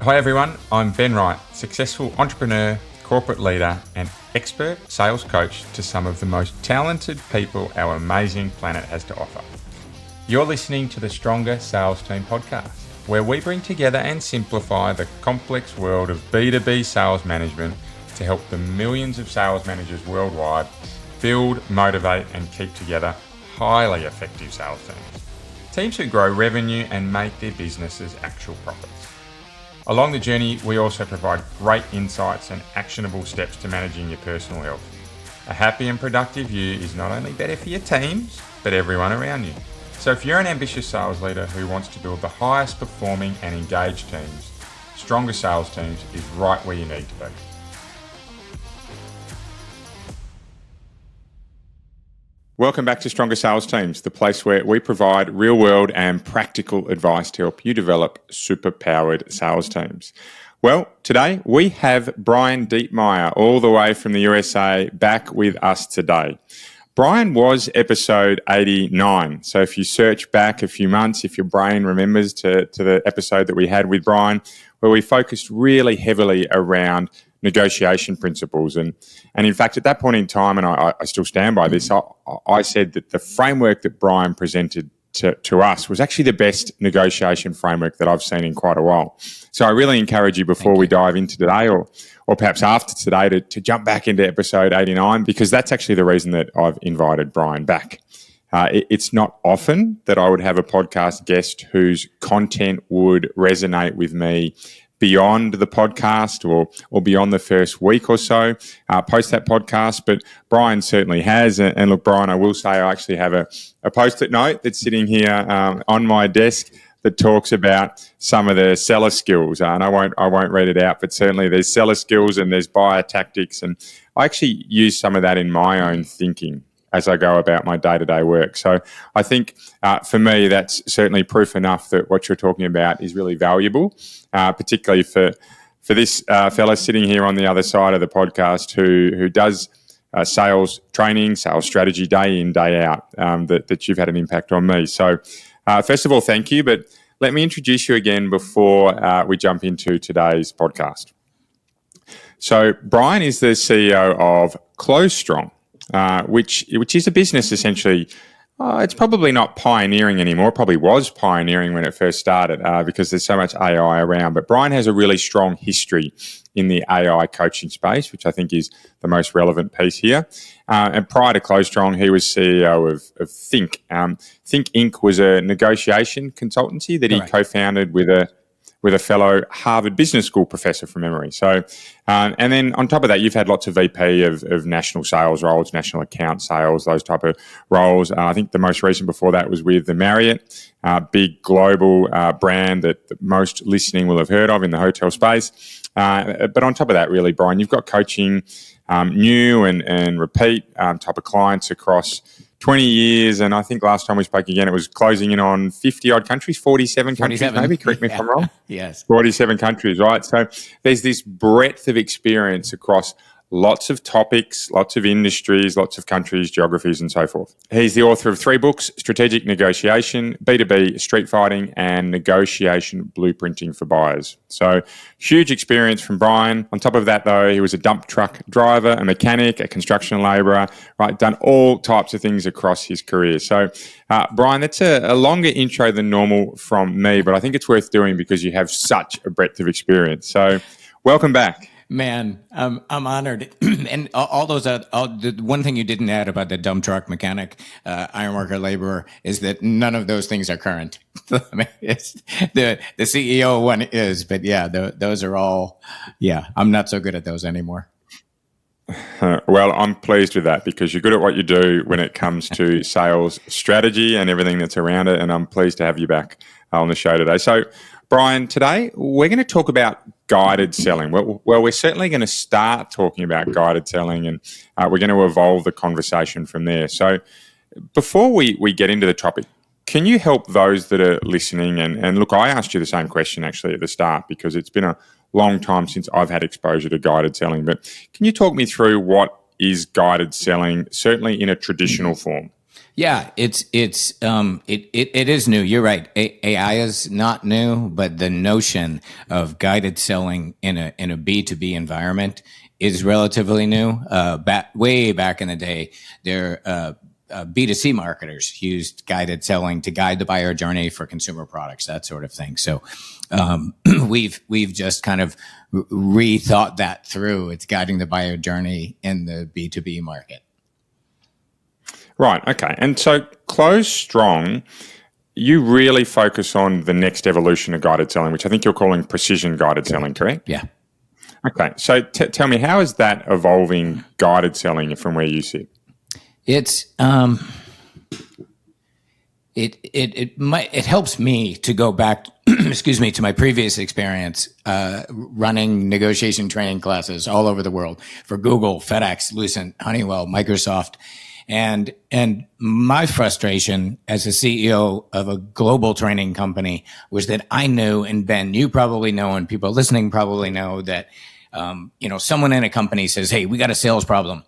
Hi everyone, I'm Ben Wright, successful entrepreneur, corporate leader and expert sales coach to some of the most talented people our amazing planet has to offer. You're listening to the Stronger Sales Team podcast, where we bring together and simplify the complex world of B2B sales management to help the millions of sales managers worldwide build, motivate and keep together highly effective sales teams. Teams who grow revenue and make their businesses actual profits. Along the journey, we also provide great insights and actionable steps to managing your personal health. A happy and productive you is not only better for your teams, but everyone around you. So if you're an ambitious sales leader who wants to build the highest performing and engaged teams, Stronger Sales Teams is right where you need to be. Welcome back to Stronger Sales Teams, the place where we provide real-world and practical advice to help you develop super-powered sales teams. Well, today we have Brian Dietmeyer, all the way from the USA, back with us today. Brian was episode 89. So if you search back a few months, if your brain remembers to the episode that we had with Brian, where we focused really heavily around negotiation principles. And in fact, at that point in time, and I still stand by this, I said that the framework that Brian presented to us was actually the best negotiation framework that I've seen in quite a while. So I really encourage you before we dive into today or perhaps after today to jump back into episode 89, because that's actually the reason that I've invited Brian back. It's not often that I would have a podcast guest whose content would resonate with me beyond the podcast or beyond the first week or so post that podcast, but Brian certainly has. And look, Brian, I will say I actually have a post-it note that's sitting here on my desk that talks about some of the seller skills, and I won't read it out, but certainly there's seller skills and there's buyer tactics, and I actually use some of that in my own thinking as I go about my day-to-day work. So I think for me, that's certainly proof enough that what you're talking about is really valuable, particularly for this fella sitting here on the other side of the podcast who does sales training, sales strategy day in, day out, that you've had an impact on me. So first of all, thank you, but let me introduce you again before we jump into today's podcast. So Brian is the CEO of CloseStrong, which is a business essentially. It's probably not pioneering anymore. It probably was pioneering when it first started because there's so much AI around. But Brian has a really strong history in the AI coaching space, which I think is the most relevant piece here. And prior to CloseStrong, he was CEO of Think. Think Inc. was a negotiation consultancy that he co-founded with a fellow Harvard Business School professor from memory. So, and then on top of that, you've had lots of VP of national sales roles, national account sales, those type of roles. I think the most recent before that was with the Marriott, big global brand that most listening will have heard of in the hotel space. But on top of that, really, Brian, you've got coaching new and repeat type of clients across 20 years, and I think last time we spoke again, it was closing in on 50-odd countries, 47 countries maybe, correct me if I'm wrong. Yes. 47 countries, right? So there's this breadth of experience across lots of topics, lots of industries, lots of countries, geographies, and so forth. He's the author of 3 books, Strategic Negotiation, B2B Street Fighting, and Negotiation Blueprinting for Buyers. So huge experience from Brian. On top of that, though, he was a dump truck driver, a mechanic, a construction labourer, right? Done all types of things across his career. So, Brian, that's a longer intro than normal from me, but I think it's worth doing because you have such a breadth of experience. So welcome back. Man, I'm honored. And all those, the one thing you didn't add about the dump truck mechanic, ironworker laborer, is that none of those things are current. I mean, it's the CEO one is, but yeah, those are all, I'm not so good at those anymore. Well, I'm pleased with that because you're good at what you do when it comes to sales strategy and everything that's around it, and I'm pleased to have you back on the show today. So, Brian, today we're going to talk about guided selling. Well, we're certainly going to start talking about guided selling, and we're going to evolve the conversation from there. So before we get into the topic, can you help those that are listening? And look, I asked you the same question actually at the start because it's been a long time since I've had exposure to guided selling. But can you talk me through what is guided selling, certainly in a traditional form? Yeah, it is new. You're right. AI is not new, but the notion of guided selling in a B2B environment is relatively new. Way back in the day, there B2C marketers used guided selling to guide the buyer journey for consumer products, that sort of thing. So we've just kind of rethought that through. It's guiding the buyer journey in the B2B market. Right. Okay. And so CloseStrong, you really focus on the next evolution of guided selling, which I think you're calling precision guided selling, correct? Yeah. Okay. So tell me, how is that evolving guided selling from where you sit? It's it helps me to go back excuse me, to my previous experience running negotiation training classes all over the world for Google, FedEx, Lucent, Honeywell, Microsoft. And my frustration as a CEO of a global training company was that I knew, and Ben, you probably know, and people listening probably know that, someone in a company says, "Hey, we got a sales problem."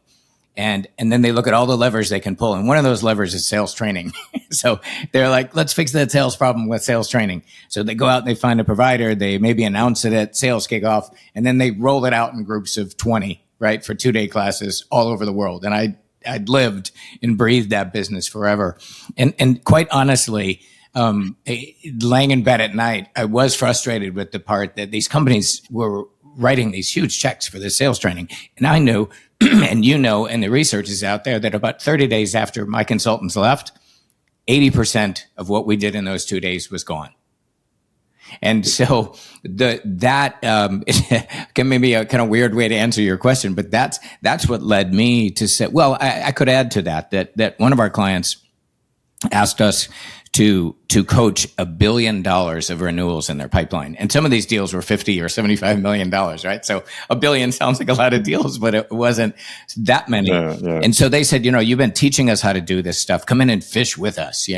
And then they look at all the levers they can pull. And one of those levers is sales training. So they're like, let's fix that sales problem with sales training. So they go out and they find a provider. They maybe announce it at sales kickoff, and then they roll it out in groups of 20, right, for 2-day classes all over the world. And I'd lived and breathed that business forever. And quite honestly, laying in bed at night, I was frustrated with the part that these companies were writing these huge checks for this sales training. And I knew, and and the research is out there, that about 30 days after my consultants left, 80% of what we did in those 2 days was gone. And so that can maybe a kind of weird way to answer your question, but that's what led me to say, well, I could add to that one of our clients asked us to coach $1 billion of renewals in their pipeline. And some of these deals were $50 or $75 million, right? So $1 billion sounds like a lot of deals, but it wasn't that many. Yeah. And so they said, you've been teaching us how to do this stuff. Come in and fish with us,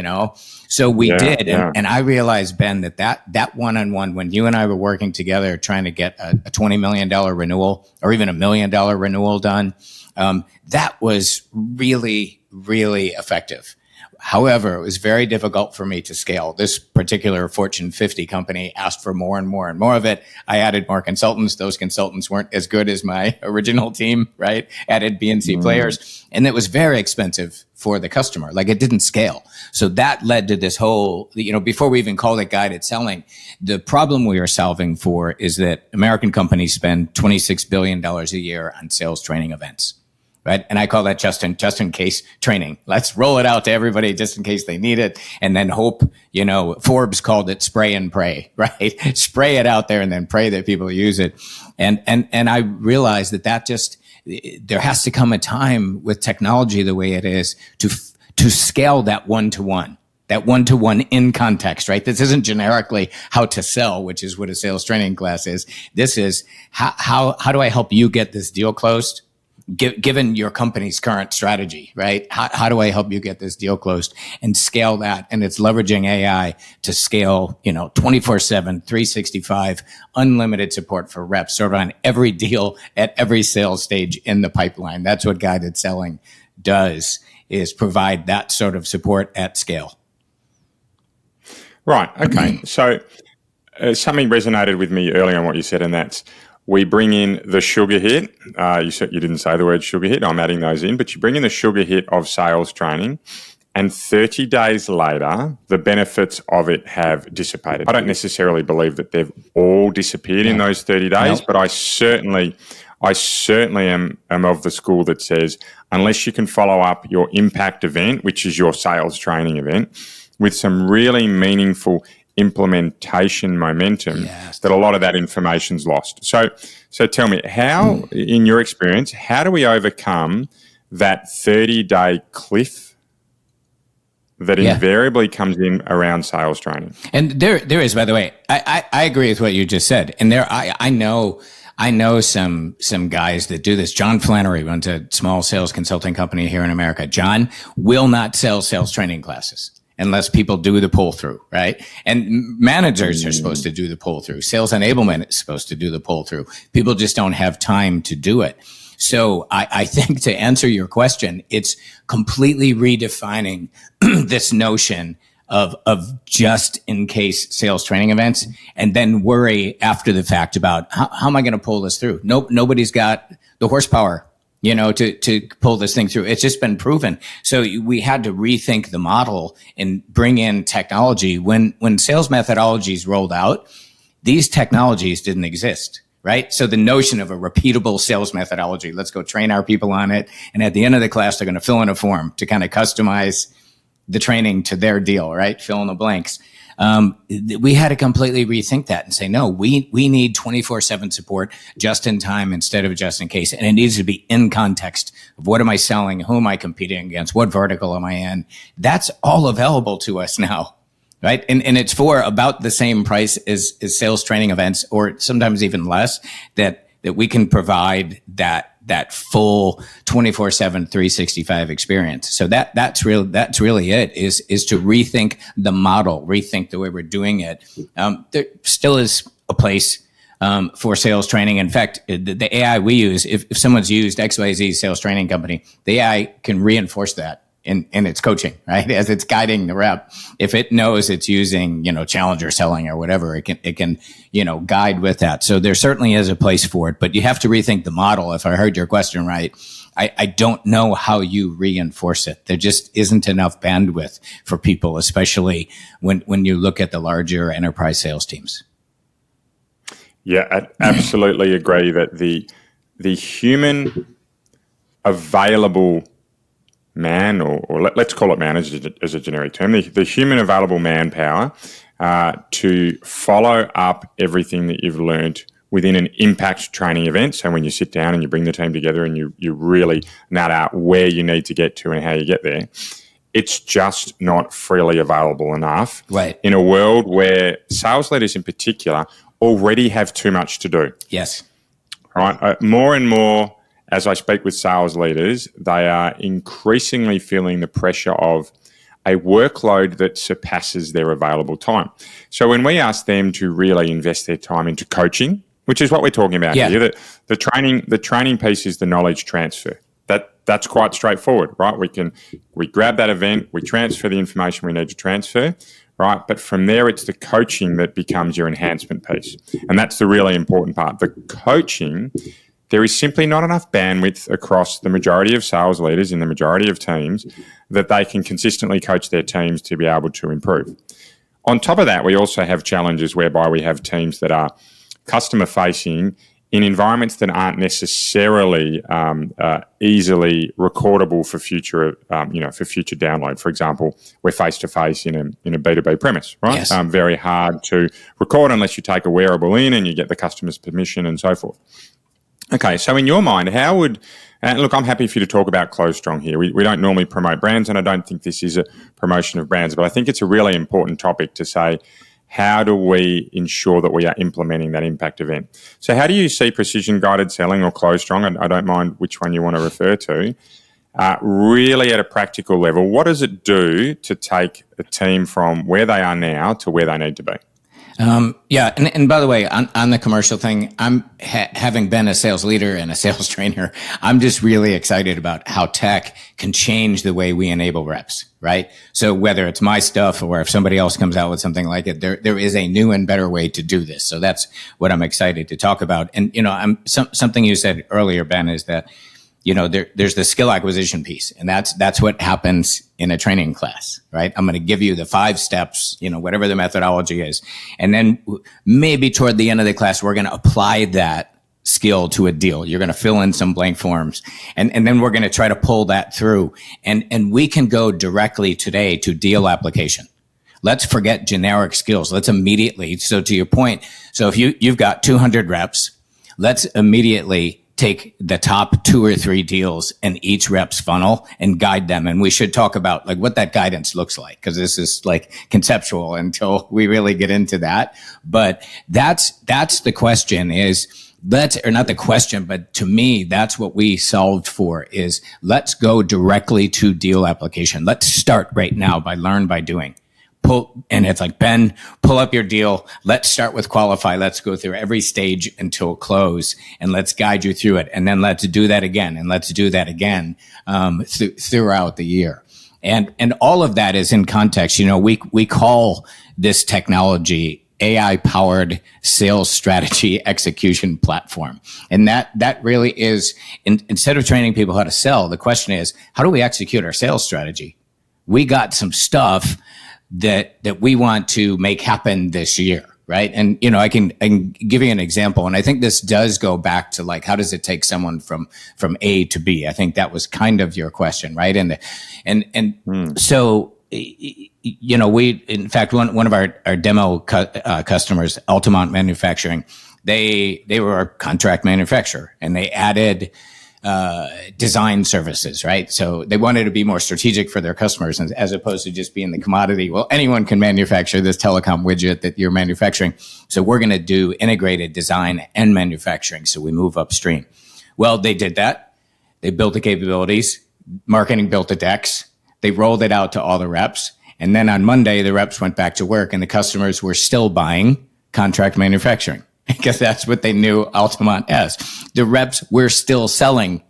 So we did. Yeah. And I realized, Ben, that one-on-one, when you and I were working together trying to get a $20 million renewal or even $1 million renewal done, that was really, really effective. However, it was very difficult for me to scale. This particular Fortune 50 company asked for more and more and more of it. I added more consultants. Those consultants weren't as good as my original team, right? Added B and C players. And it was very expensive for the customer. Like, it didn't scale. So that led to this whole, before we even called it guided selling, the problem we are solving for is that American companies spend $26 billion a year on sales training events. Right? And I call that just in case training. Let's roll it out to everybody just in case they need it. And then hope, Forbes called it spray and pray, right? Spray it out there and then pray that people use it. And I realized that there has to come a time with technology the way it is to scale that one-to-one. That one-to-one in context, right? This isn't generically how to sell, which is what a sales training class is. This is how do I help you get this deal closed? Given your company's current strategy, right? How do I help you get this deal closed and scale that? And it's leveraging AI to scale, 24/7, 365, unlimited support for reps, sort of on every deal at every sales stage in the pipeline. That's what guided selling does, is provide that sort of support at scale. Right. Okay. So something resonated with me earlier on what you said, and that's, we bring in the sugar hit. You didn't say the word sugar hit. I'm adding those in. But you bring in the sugar hit of sales training, and 30 days later, the benefits of it have dissipated. I don't necessarily believe that they've all disappeared in those 30 days, but I certainly am of the school that says, unless you can follow up your impact event, which is your sales training event, with some really meaningful implementation momentum, that a lot of that information's lost. So tell me, how, in your experience, how do we overcome that 30-day cliff that invariably comes in around sales training? And there is, by the way, I agree with what you just said. And I know some guys that do this. John Flannery runs a small sales consulting company here in America. John will not sell sales training classes unless people do the pull through, right? And managers are supposed to do the pull through. Sales enablement is supposed to do the pull through. People just don't have time to do it. So I think to answer your question, it's completely redefining this notion of just in case sales training events, and then worry after the fact about how am I going to pull this through? Nope, nobody's got the horsepower, to pull this thing through. It's just been proven. So we had to rethink the model and bring in technology. When sales methodologies rolled out, these technologies didn't exist, right? So the notion of a repeatable sales methodology, let's go train our people on it. And at the end of the class, they're going to fill in a form to kind of customize the training to their deal, right? Fill in the blanks. We had to completely rethink that and say, no, we need 24/7 support just in time instead of just in case. And it needs to be in context of what am I selling? Who am I competing against? What vertical am I in? That's all available to us now, right? And it's for about the same price as sales training events, or sometimes even less, that we can provide that full 24/7, 365 experience. So that's really it, is to rethink the model, rethink the way we're doing it. There still is a place for sales training. In fact, the AI we use, if someone's used XYZ sales training company, the AI can reinforce that in its coaching, right? As it's guiding the rep. If it knows it's using, challenger selling or whatever, it can, guide with that. So there certainly is a place for it, but you have to rethink the model. If I heard your question right, I don't know how you reinforce it. There just isn't enough bandwidth for people, especially when you look at the larger enterprise sales teams. Yeah, I absolutely agree that the human available man, or let's call it man as a generic term, the human available manpower to follow up everything that you've learned within an impact training event. So when you sit down and you bring the team together and you really nut out where you need to get to and how you get there, it's just not freely available enough. Right. In a world where sales leaders in particular already have too much to do. Yes. Right. More and more, as I speak with sales leaders, they are increasingly feeling the pressure of a workload that surpasses their available time. So when we ask them to really invest their time into coaching, which is what we're talking about here, that the training piece is the knowledge transfer. That's quite straightforward, right? We grab that event, we transfer the information we need to transfer, right? But from there, it's the coaching that becomes your enhancement piece. And that's the really important part. The coaching, there is simply not enough bandwidth across the majority of sales leaders in the majority of teams that they can consistently coach their teams to be able to improve. On top of that, we also have challenges whereby we have teams that are customer facing in environments that aren't necessarily easily recordable for future, for future download. For example, we're face to face in a B2B premise, right? Yes. Very hard to record unless you take a wearable in and you get the customer's permission and so forth. Okay, so in your mind, how would, look, I'm happy for you to talk about CloseStrong here. We don't normally promote brands, and I don't think this is a promotion of brands, but I think it's a really important topic to say, how do we ensure that we are implementing that impact event? So how do you see precision guided selling or CloseStrong, I don't mind which one you want to refer to, really at a practical level? What does it do to take a team from where they are now to where they need to be? And by the way, on the commercial thing, I'm having been a sales leader and a sales trainer, I'm just really excited about how tech can change the way we enable reps, right? So whether it's my stuff or if somebody else comes out with something like it, there is a new and better way to do this. So that's what I'm excited to talk about. And, something you said earlier, Ben, is that, there's the skill acquisition piece, and that's what happens in a training class, right? I'm going to give you the 5 steps, whatever the methodology is. And then maybe toward the end of the class, we're going to apply that skill to a deal. You're going to fill in some blank forms, and then we're going to try to pull that through. And we can go directly today to deal application. Let's forget generic skills. Let's immediately, so to your point, so if you've got 200 reps, let's immediately take the top 2 or 3 deals in each rep's funnel and guide them. And we should talk about like what that guidance looks like, because this is like conceptual until we really get into that. But that's the question is, or not the question, but to me, that's what we solved for is let's go directly to deal application. Let's start right now by learn by doing. it's like, Ben, pull up your deal. Let's start with qualify. Let's go through every stage until close, and let's guide you through it. And then let's do that again, and let's do that again throughout the year. And all of that is in context. We call this technology AI-powered sales strategy execution platform. And that really is, instead of training people how to sell, the question is, how do we execute our sales strategy? We got some stuff that we want to make happen this year, right? And, I can give you an example. And I think this does go back to, like, how does it take someone from A to B? I think that was kind of your question, right? So, we, in fact, one of our demo customers, Altamont Manufacturing, they were a contract manufacturer, and they added design services, right? So they wanted to be more strategic for their customers, as opposed to just being the commodity. Well, anyone can manufacture this telecom widget that you're manufacturing. So we're going to do integrated design and manufacturing. So we move upstream. Well, they did that. They built the capabilities. Marketing built the decks. They rolled it out to all the reps. And then on Monday, the reps went back to work, and the customers were still buying contract manufacturing, because that's what they knew Altamont as. The reps were still selling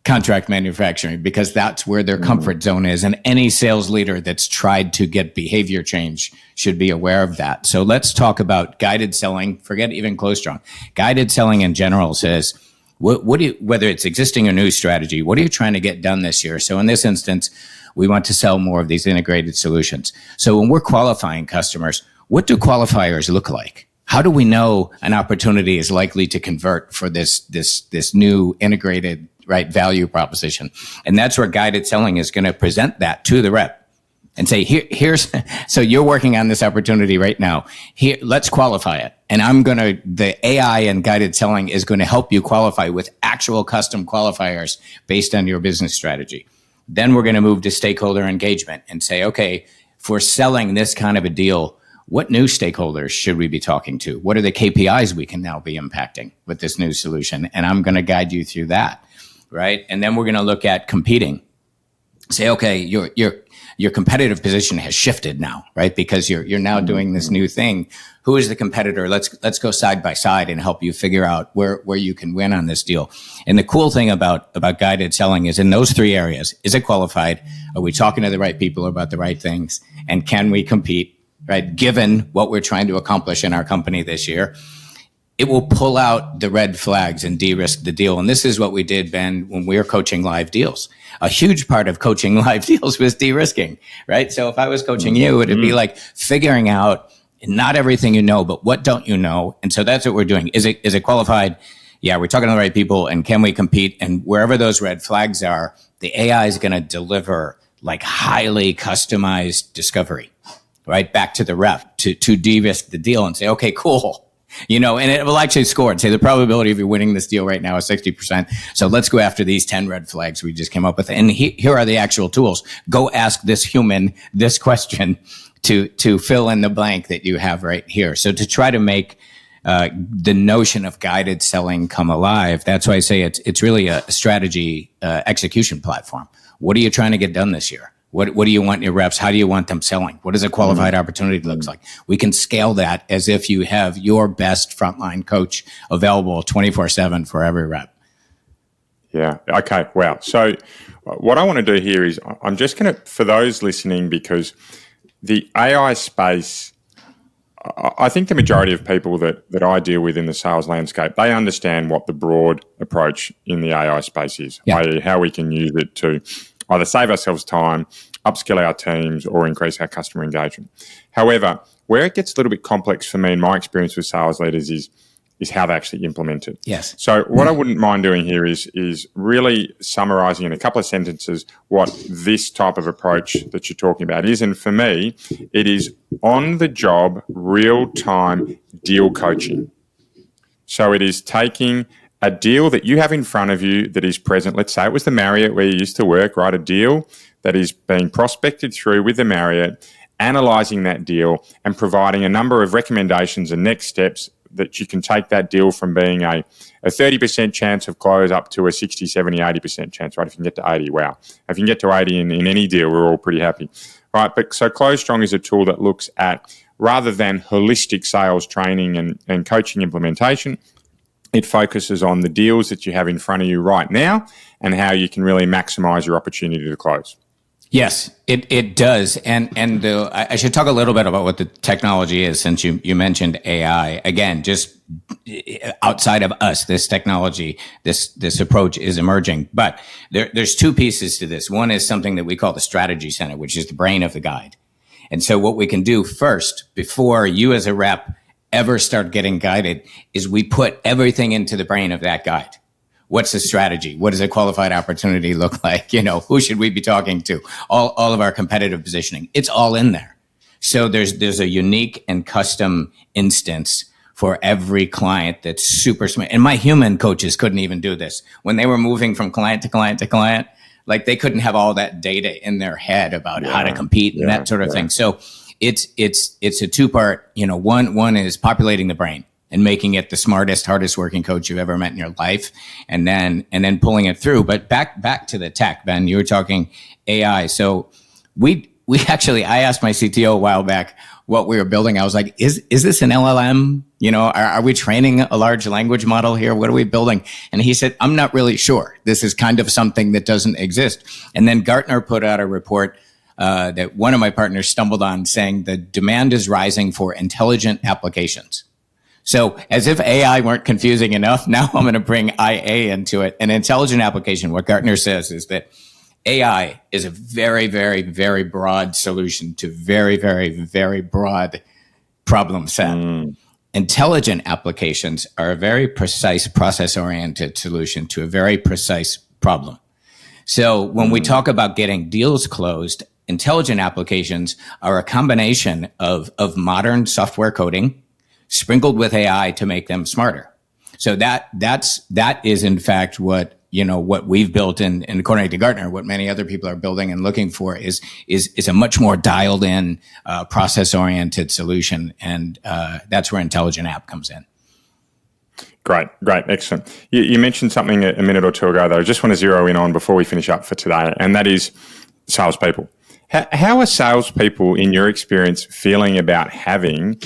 contract manufacturing, because that's where their comfort zone is. And any sales leader that's tried to get behavior change should be aware of that. So let's talk about guided selling. Forget even CloseStrong. Guided selling in general says, whether it's existing or new strategy, what are you trying to get done this year? So in this instance, we want to sell more of these integrated solutions. So when we're qualifying customers, what do qualifiers look like? How do we know an opportunity is likely to convert for this new integrated, right, value proposition? And that's where guided selling is going to present that to the rep and say, here's, so you're working on this opportunity right now. Here, let's qualify it. And the AI and guided selling is going to help you qualify with actual custom qualifiers based on your business strategy. Then we're going to move to stakeholder engagement and say, okay, for selling this kind of a deal, what new stakeholders should we be talking to? What are the KPIs we can now be impacting with this new solution? And I'm going to guide you through that, right? And then we're going to look at competing. Say, okay, your competitive position has shifted now, right? Because you're now doing this new thing. Who is the competitor? Let's go side by side and help you figure out where you can win on this deal. And the cool thing about guided selling is in those three areas: is it qualified? Are we talking to the right people about the right things? And can we compete, right? Given what we're trying to accomplish in our company this year, it will pull out the red flags and de-risk the deal. And this is what we did, Ben, when we were coaching live deals. A huge part of coaching live deals was de-risking, right? So if I was coaching you, it'd be like figuring out not everything you know, but what don't you know? And so that's what we're doing. Is it qualified? Yeah, we're talking to the right people, and can we compete? And wherever those red flags are, the AI is going to deliver like highly customized discovery, right? Back to the rep to de-risk the deal and say, okay, cool. And it will actually score and say the probability of you winning this deal right now is 60%. So let's go after these 10 red flags we just came up with. And here are the actual tools. Go ask this human this question to fill in the blank that you have right here. So to try to make the notion of guided selling come alive, that's why I say it's really a strategy execution platform. What are you trying to get done this year? What do you want your reps? How do you want them selling? What does a qualified opportunity looks like? We can scale that as if you have your best frontline coach available 24/7 for every rep. Yeah. Okay. Wow. So what I want to do here is I'm just going to, for those listening, because the AI space, I think the majority of people that I deal with in the sales landscape, they understand what the broad approach in the AI space is, i.e. how we can use it to either save ourselves time, upskill our teams, or increase our customer engagement. However, where it gets a little bit complex for me in my experience with sales leaders is how they actually implement it. Yes. So what I wouldn't mind doing here is really summarizing in a couple of sentences what this type of approach that you're talking about is. And for me, it is on-the-job, real-time deal coaching. So it is taking a deal that you have in front of you that is present. Let's say it was the Marriott where you used to work, right? A deal that is being prospected through with the Marriott, analyzing that deal and providing a number of recommendations and next steps that you can take that deal from being a 30% chance of close up to a 60, 70, 80% chance, right? If you can get to 80, wow. If you can get to 80 in any deal, we're all pretty happy. right? But so CloseStrong is a tool that looks at, rather than holistic sales training and coaching implementation, it focuses on the deals that you have in front of you right now and how you can really maximize your opportunity to close. Yes, it does. And I should talk a little bit about what the technology is, since you mentioned AI. Again, just outside of us, this technology, this approach is emerging. But there's two pieces to this. One is something that we call the strategy center, which is the brain of the guide. And so what we can do first, before you as a rep ever start getting guided, is we put everything into the brain of that guide. What's the strategy? What does a qualified opportunity look like? Who should we be talking to? All of our competitive positioning. It's all in there. So there's a unique and custom instance for every client that's super smart. And my human coaches couldn't even do this. When they were moving from client to client to client, like they couldn't have all that data in their head about how to compete and that sort of thing. So it's a two-part, one is populating the brain and making it the smartest, hardest working coach you've ever met in your life, and then pulling it through. But back to the tech, Ben, you were talking AI. So we actually, I asked my CTO a while back what we were building. I was like, is this an LLM? Are we training a large language model here? What are we building? And he said, I'm not really sure. This is kind of something that doesn't exist. And then Gartner put out a report that one of my partners stumbled on, saying the demand is rising for intelligent applications. So as if AI weren't confusing enough, now I'm going to bring IA into it. An intelligent application, what Gartner says is that AI is a very, very, very broad solution to very, very, very broad problem set. Intelligent applications are a very precise, process-oriented solution to a very precise problem. So when we talk about getting deals closed, intelligent applications are a combination of modern software coding sprinkled with AI to make them smarter. So that is in fact what we've built, and according to Gartner, what many other people are building and looking for is a much more dialed in, process oriented solution. And that's where intelligent app comes in. Great. Excellent. You mentioned something a minute or two ago that I just want to zero in on before we finish up for today, and that is salespeople. How are salespeople, in your experience, feeling about having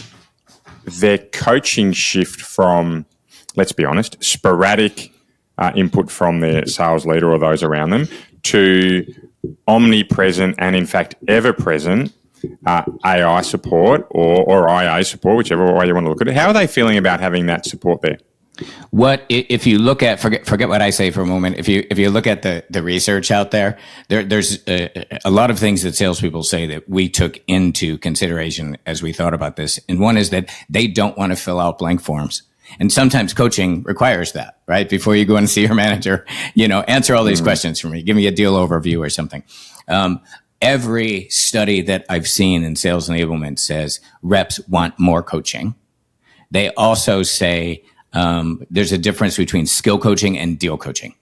their coaching shift from, let's be honest, sporadic input from their sales leader or those around them to omnipresent and, in fact, ever-present AI support or IA support, whichever way you want to look at it? How are they feeling about having that support there? What if you look at, forget what I say for a moment. If you look at the research out there's a lot of things that salespeople say that we took into consideration as we thought about this. And one is that they don't want to fill out blank forms. And sometimes coaching requires that, right? Before you go and see your manager, answer all these questions for me. Give me a deal overview or something. Every study that I've seen in sales enablement says reps want more coaching. They also say there's a difference between skill coaching and deal coaching.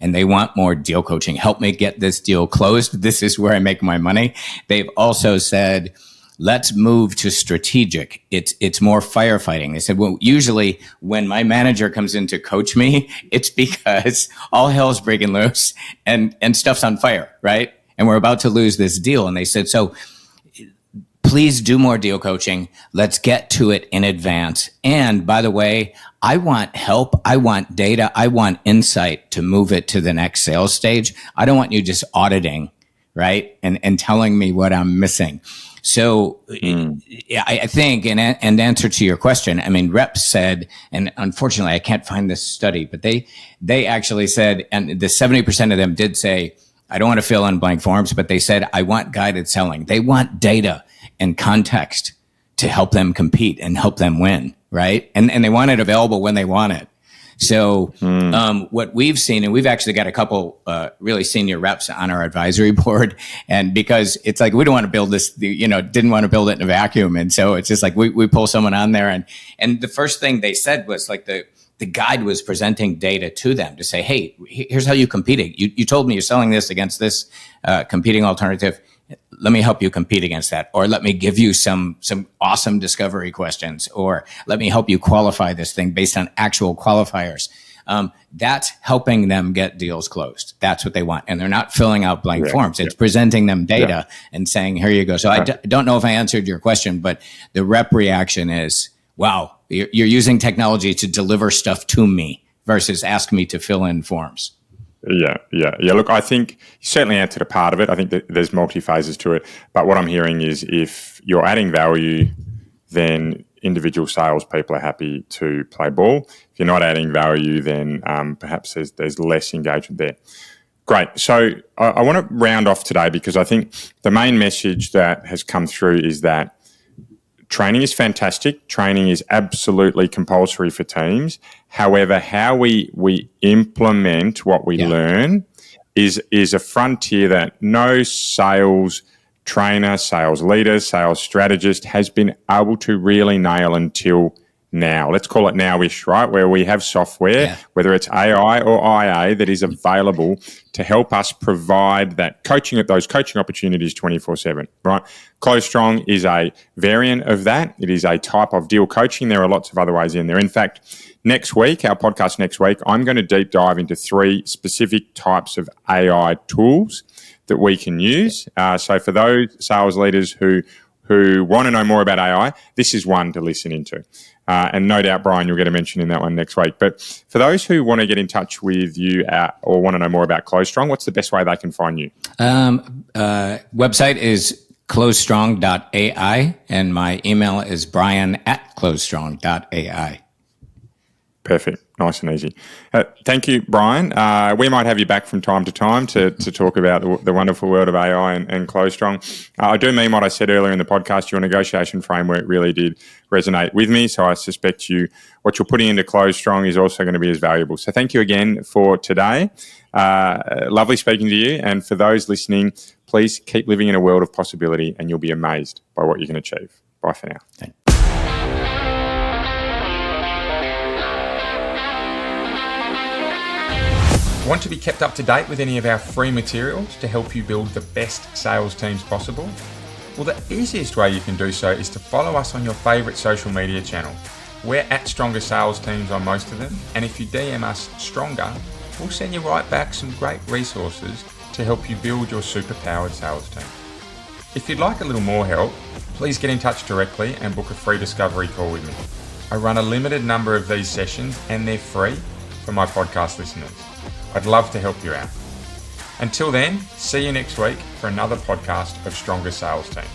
And they want more deal coaching. Help me get this deal closed. This is where I make my money. They've also said, let's move to strategic. It's more firefighting. They said, well, usually when my manager comes in to coach me, it's because all hell's breaking loose and stuff's on fire, right? And we're about to lose this deal. And they said, so please do more deal coaching. Let's get to it in advance. And by the way, I want help. I want data. I want insight to move it to the next sales stage. I don't want you just auditing, right? And telling me what I'm missing. So I think, and answer to your question, I mean, reps said, and unfortunately I can't find this study, but they actually said, and the 70% of them did say, I don't want to fill in blank forms, but they said, I want guided selling. They want data and context to help them compete and help them win, right? And they want it available when they want it. So what we've seen, and we've actually got a couple really senior reps on our advisory board, and because it's like we don't want to build this, didn't want to build it in a vacuum, and so it's just like we pull someone on there, and the first thing they said was like the guide was presenting data to them to say, hey, here's how you competing. You told me you're selling this against this competing alternative. Let me help you compete against that. Or let me give you some awesome discovery questions. Or let me help you qualify this thing based on actual qualifiers. That's helping them get deals closed. That's what they want. And they're not filling out blank forms. It's presenting them data and saying, here you go. So I don't know if I answered your question, but the rep reaction is, wow, you're using technology to deliver stuff to me versus ask me to fill in forms. Yeah. Look, I think you certainly answered a part of it. I think that there's multi-phases to it. But what I'm hearing is if you're adding value, then individual salespeople are happy to play ball. If you're not adding value, then perhaps there's less engagement there. Great. So I want to round off today because I think the main message that has come through is that training is fantastic. Training is absolutely compulsory for teams. However, how we implement what we learn is a frontier that no sales trainer, sales leader, sales strategist has been able to really nail until now. Let's call it now-ish, right? Where we have software, whether it's AI or IA, that is available to help us provide that coaching, those coaching opportunities 24/7, right? CloseStrong is a variant of that. It is a type of deal coaching. There are lots of other ways in there. In fact, next week, our podcast next week, I'm going to deep dive into 3 specific types of AI tools that we can use. So for those sales leaders who want to know more about AI, this is one to listen into. And no doubt, Brian, you'll get a mention in that one next week. But for those who want to get in touch with you or want to know more about CloseStrong, what's the best way they can find you? Website is closestrong.ai, and my email is brian@closestrong.ai. Perfect. Nice and easy. Thank you, Brian. We might have you back from time to time to talk about the wonderful world of AI and CloseStrong. I do mean what I said earlier in the podcast. Your negotiation framework really did resonate with me, so I suspect what you're putting into CloseStrong is also going to be as valuable. So thank you again for today. Lovely speaking to you. And for those listening, please keep living in a world of possibility and you'll be amazed by what you can achieve. Bye for now. Thank you. Want to be kept up to date with any of our free materials to help you build the best sales teams possible? Well, the easiest way you can do so is to follow us on your favourite social media channel. We're at Stronger Sales Teams on most of them, and if you DM us Stronger, we'll send you right back some great resources to help you build your superpowered sales team. If you'd like a little more help, please get in touch directly and book a free discovery call with me. I run a limited number of these sessions and they're free for my podcast listeners. I'd love to help you out. Until then, see you next week for another podcast of Stronger Sales Teams.